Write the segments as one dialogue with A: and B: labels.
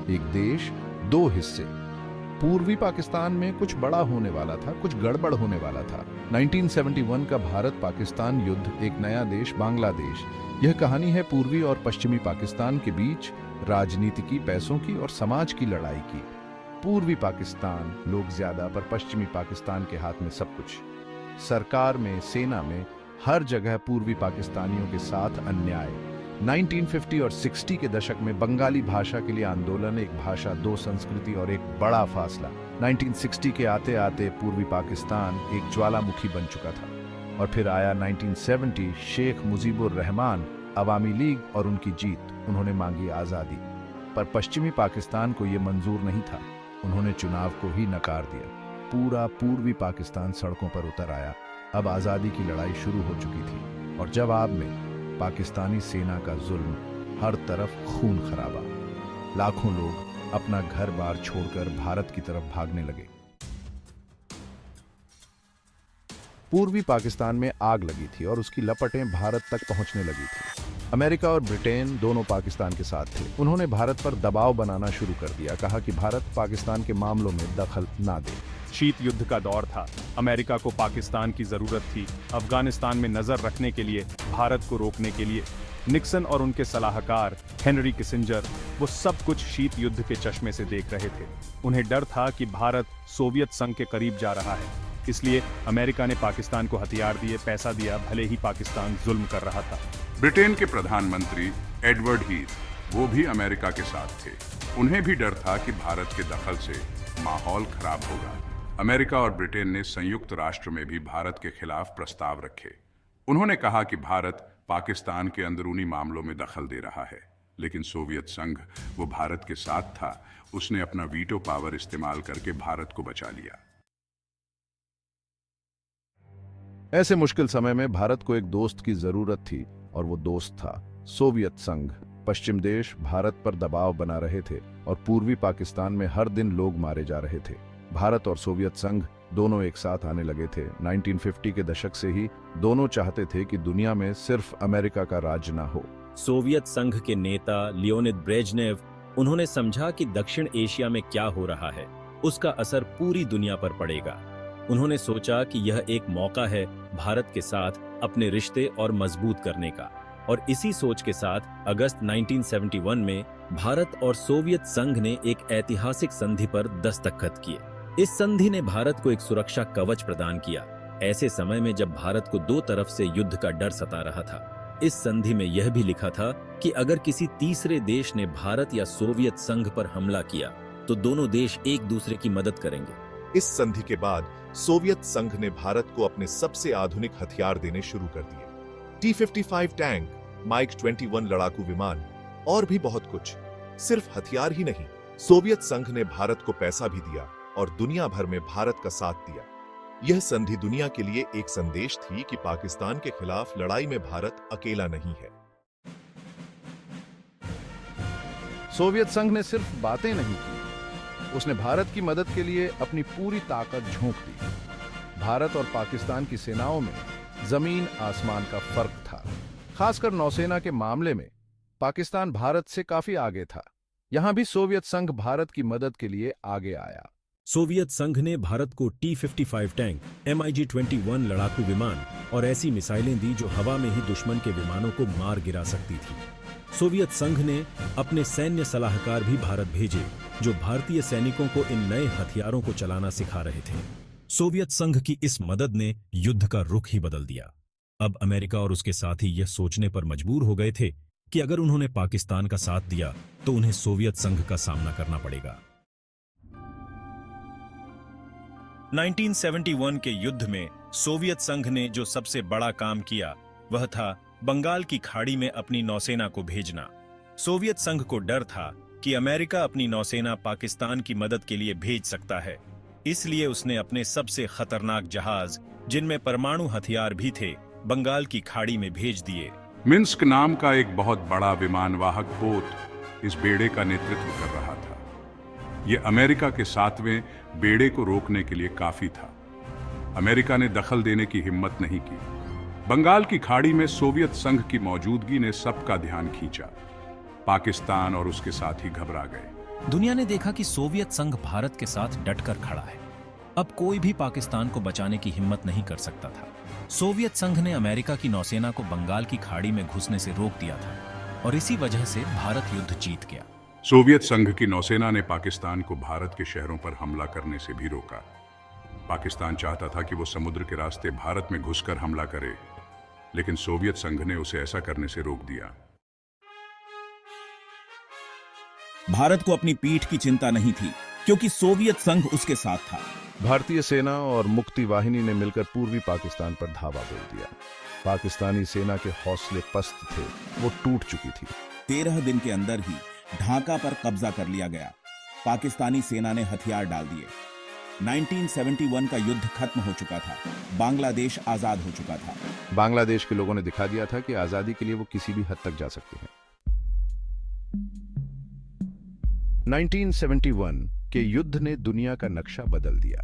A: एक देश, दो हिस्से। पूर्वी पाकिस्तान में कुछ बड़ा होने वाला था, कुछ गड़बड़ होने वाला था। 1971 का भारत पाकिस्तान युद्ध, एक नया देश बांग्लादेश। यह कहानी है पूर्वी और पश्चिमी पाकिस्तान के बीच राजनीति की, पैसों की और समाज की लड़ाई की। पूर्वी पाकिस्तान लोग ज्यादा, पर पश्चिमी पाकिस्तान के हाथ में सब कुछ। सरकार में, सेना में, हर जगह पूर्वी पाकिस्तानियों के साथ अन्याय। 1950 और 60 के दशक में बंगाली भाषा के लिए आंदोलन, एक भाषा दो संस्कृति और एक बड़ा फासला। 1960 के आते आते पूर्वी पाकिस्तान एक ज्वालामुखी बन चुका था। और फिर आया 1970, शेख मुजीबुर रहमान, अवामी लीग और उनकी जीत। उन्होंने मांगी आज़ादी, पर पश्चिमी पाकिस्तान को यह मंजूर नहीं था। उन्होंने चुनाव को ही नकार दिया। पूरा पूर्वी पाकिस्तान सड़कों पर उतर आया। अब आज़ादी की लड़ाई शुरू हो चुकी थी और जवाब में पाकिस्तानी सेना का जुल्म, हर तरफ खून खराबा। लाखों लोग अपना घर बार छोड़कर भारत की तरफ भागने लगे। पूर्वी पाकिस्तान में आग लगी थी और उसकी लपटें भारत तक पहुंचने लगी थी। अमेरिका और ब्रिटेन दोनों पाकिस्तान के साथ थे। उन्होंने भारत पर दबाव बनाना शुरू कर दिया, कहा कि भारत पाकिस्तान के मामलों में दखल ना दे।
B: शीत युद्ध का दौर था। अमेरिका को पाकिस्तान की जरूरत थी। अफगानिस्तान में नजर रखने के लिए, भारत को रोकने के लिए। निक्सन और उनके सलाहकार हेनरी किसिंजर, वो सब कुछ शीत युद्ध के चश्मे से देख रहे थे। उन्हें डर था कि भारत सोवियत संघ के करीब जा रहा है। इसलिए अमेरिका ने पाकिस्तान को हथियार दिए, पैसा दिया, भले ही पाकिस्तान जुल्म कर रहा था।
C: ब्रिटेन के प्रधानमंत्री एडवर्ड हीथ, वो भी अमेरिका के साथ थे। उन्हें भी डर था कि भारत के दखल से माहौल खराब होगा। अमेरिका और ब्रिटेन ने संयुक्त राष्ट्र में भी भारत के खिलाफ प्रस्ताव रखे। उन्होंने कहा कि भारत पाकिस्तान के अंदरूनी मामलों में दखल दे रहा है, लेकिन सोवियत संघ, वो भारत के साथ था। उसने अपना वीटो पावर इस्तेमाल करके भारत को बचा लिया।
A: ऐसे मुश्किल समय में भारत को एक दोस्त की जरूरत थी और वो दोस्त था सोवियत संघ। पश्चिम देश भारत पर दबाव बना रहे थे और पूर्वी पाकिस्तान में हर दिन लोग मारे जा रहे थे। भारत और सोवियत संघ दोनों एक साथ आने लगे थे। 1950 के दशक से ही दोनों चाहते थे कि दुनिया में सिर्फ अमेरिका का राज ना हो।
D: सोवियत संघ के नेता लियोनिद ब्रेजनेव, उन्होंने समझा कि दक्षिण एशिया में क्या हो रहा है, उसका असर पूरी दुनिया पर पड़ेगा। उन्होंने सोचा कि यह एक मौका है भारत के साथ अपने रिश्ते और मजबूत करने का। और इसी सोच के साथ अगस्त 1971 में भारत और सोवियत संघ ने एक ऐतिहासिक संधि पर दस्तखत किए। इस संधि ने भारत को एक सुरक्षा कवच प्रदान किया, ऐसे समय में जब भारत को दो तरफ से युद्ध का डर सता रहा था। इस संधि में यह भी लिखा था कि अगर किसी तीसरे देश ने भारत या सोवियत संघ पर हमला किया तो दोनों देश एक दूसरे की मदद करेंगे।
E: इस संधि के बाद सोवियत संघ ने भारत को अपने सबसे आधुनिक हथियार देने शुरू कर दिए। T-55 टैंक, माइग-21 लड़ाकू विमान और भी बहुत कुछ। सिर्फ हथियार ही नहीं, सोवियत संघ ने भारत को पैसा भी दिया और दुनिया भर में भारत का साथ दिया। यह संधि दुनिया के लिए एक संदेश थी कि पाकिस्तान के खिलाफ लड़ाई में भारत अकेला नहीं है।
A: सोवियत संघ ने सिर्फ बातें नहीं की, उसने भारत की मदद के लिए अपनी पूरी ताकत झोंक दी। भारत और पाकिस्तान की सेनाओं में जमीन आसमान का फर्क था। खासकर नौसेना के मामले में पाकिस्तान भारत से काफी आगे था। यहां भी सोवियत संघ भारत की मदद के लिए आगे आया।
D: सोवियत संघ ने भारत को T-55 टैंक, MiG-21 लड़ाकू विमान और ऐसी मिसाइलें दी जो हवा में ही दुश्मन के विमानों को मार गिरा सकती थी। सोवियत संघ ने अपने सैन्य सलाहकार भी भारत भेजे, जो भारतीय सैनिकों को इन नए हथियारों को चलाना सिखा रहे थे। सोवियत संघ की इस मदद ने युद्ध का रुख ही बदल दिया। अब अमेरिका और उसके साथी यह सोचने पर मजबूर हो गए थे कि अगर उन्होंने पाकिस्तान का साथ दिया तो उन्हें सोवियत संघ का सामना करना पड़ेगा। 1971 के युद्ध में सोवियत संघ ने जो सबसे बड़ा काम किया वह था बंगाल की खाड़ी में अपनी नौसेना को भेजना। सोवियत संघ को डर था कि अमेरिका अपनी नौसेना पाकिस्तान की मदद के लिए भेज सकता है, इसलिए उसने अपने सबसे खतरनाक जहाज, जिनमें परमाणु हथियार भी थे, बंगाल की खाड़ी में भेज दिए।
C: मिन्स्क नाम का एक बहुत बड़ा विमानवाहक पोत इस बेड़े का नेतृत्व कर रहा था। यह अमेरिका के 7वें बेड़े को रोकने के लिए काफी था। अमेरिका ने दखल देने की हिम्मत नहीं की। बंगाल की खाड़ी में सोवियत संघ की मौजूदगी ने सबका ध्यान खींचा। पाकिस्तान और उसके साथी घबरा गए।
D: दुनिया ने देखा कि सोवियत संघ भारत के साथ डटकर खड़ा है। अब कोई भी पाकिस्तान को बचाने की हिम्मत नहीं कर सकता था। सोवियत संघ ने अमेरिका की नौसेना को बंगाल की खाड़ी में घुसने से रोक दिया था और इसी वजह से भारत युद्ध जीत गया।
C: सोवियत संघ की नौसेना ने पाकिस्तान को भारत के शहरों पर हमला करने से भी रोका। पाकिस्तान चाहता था कि वो समुद्र के रास्ते भारत में घुसकर हमला करे, लेकिन सोवियत संघ ने उसे ऐसा करने से रोक दिया।
F: भारत को अपनी पीठ की चिंता नहीं थी क्योंकि सोवियत संघ उसके साथ था।
A: भारतीय सेना और मुक्ति वाहिनी ने मिलकर पूर्वी पाकिस्तान पर धावा बोल दिया। पाकिस्तानी सेना के हौसले पस्त थे, वो टूट चुकी थी।
F: 13 दिन के अंदर ही ढाका पर कब्जा कर लिया गया। पाकिस्तानी सेना ने हथियार डाल दिए। 1971 का युद्ध खत्म हो चुका था। बांग्लादेश आजाद हो चुका था।
A: बांग्लादेश के लोगों ने दिखा दिया था कि आजादी के लिए वो किसी भी हद तक जा सकते हैं। 1971 के युद्ध ने दुनिया का नक्शा बदल दिया।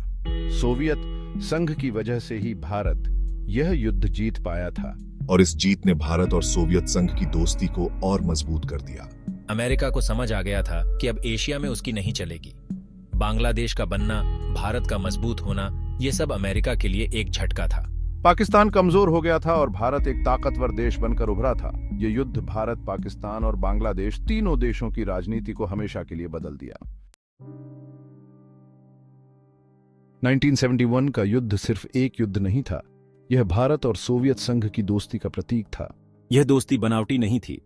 A: सोवियत संघ की वजह से ही भारत यह युद्ध जीत पाया था
E: और इस जीत ने भारत और सोवियत संघ की दोस्ती को और मजबूत कर दिया।
D: अमेरिका को समझ आ गया था कि अब एशिया में उसकी नहीं चलेगी। बांग्लादेश का बनना, भारत का मजबूत होना, यह सब अमेरिका के लिए एक झटका था।
A: पाकिस्तान कमजोर हो गया था और भारत एक ताकतवर देश बनकर उभरा था। यह युद्ध भारत, पाकिस्तान और बांग्लादेश तीनों देशों की राजनीति को हमेशा के लिए बदल दिया। 1971 का युद्ध सिर्फ एक युद्ध नहीं था, यह भारत और सोवियत संघ की दोस्ती का प्रतीक था।
D: यह दोस्ती बनावटी नहीं थी,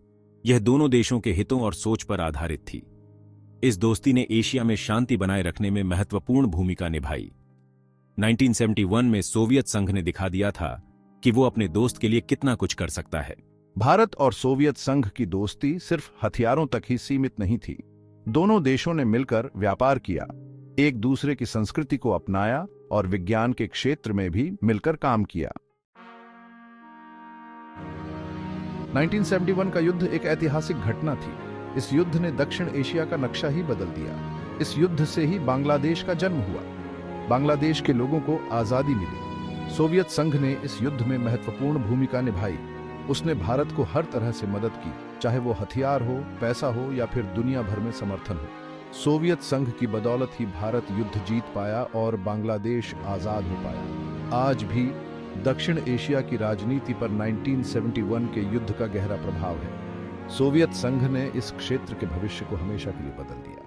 D: यह दोनों देशों के हितों और सोच पर आधारित थी। इस दोस्ती ने एशिया में शांति बनाए रखने में महत्वपूर्ण भूमिका निभाई। 1971 में सोवियत संघ ने दिखा दिया था कि वो अपने दोस्त के लिए कितना कुछ कर सकता है।
A: भारत और सोवियत संघ की दोस्ती सिर्फ हथियारों तक ही सीमित नहीं थी। दोनों देशों ने मिलकर व्यापार किया, एक दूसरे की संस्कृति को अपनाया और विज्ञान के क्षेत्र में भी मिलकर काम किया। 1971 का युद्ध एक ऐतिहासिक घटना थी। इस युद्ध ने दक्षिण एशिया का नक्शा ही बदल दिया। इस युद्ध से ही बांग्लादेश का जन्म हुआ। बांग्लादेश के लोगों को आजादी मिली। सोवियत संघ ने इस युद्ध में महत्वपूर्ण भूमिका निभाई। उसने भारत को हर तरह से मदद की, चाहे वो हथियार हो, पैसा हो या फिर दुनिया भर में समर्थन हो। सोवियत संघ की बदौलत ही भारत युद्ध जीत पाया और बांग्लादेश आजाद हो पाया। आज भी दक्षिण एशिया की राजनीति पर 1971 के युद्ध का गहरा प्रभाव है। सोवियत संघ ने इस क्षेत्र के भविष्य को हमेशा के लिए बदल दिया।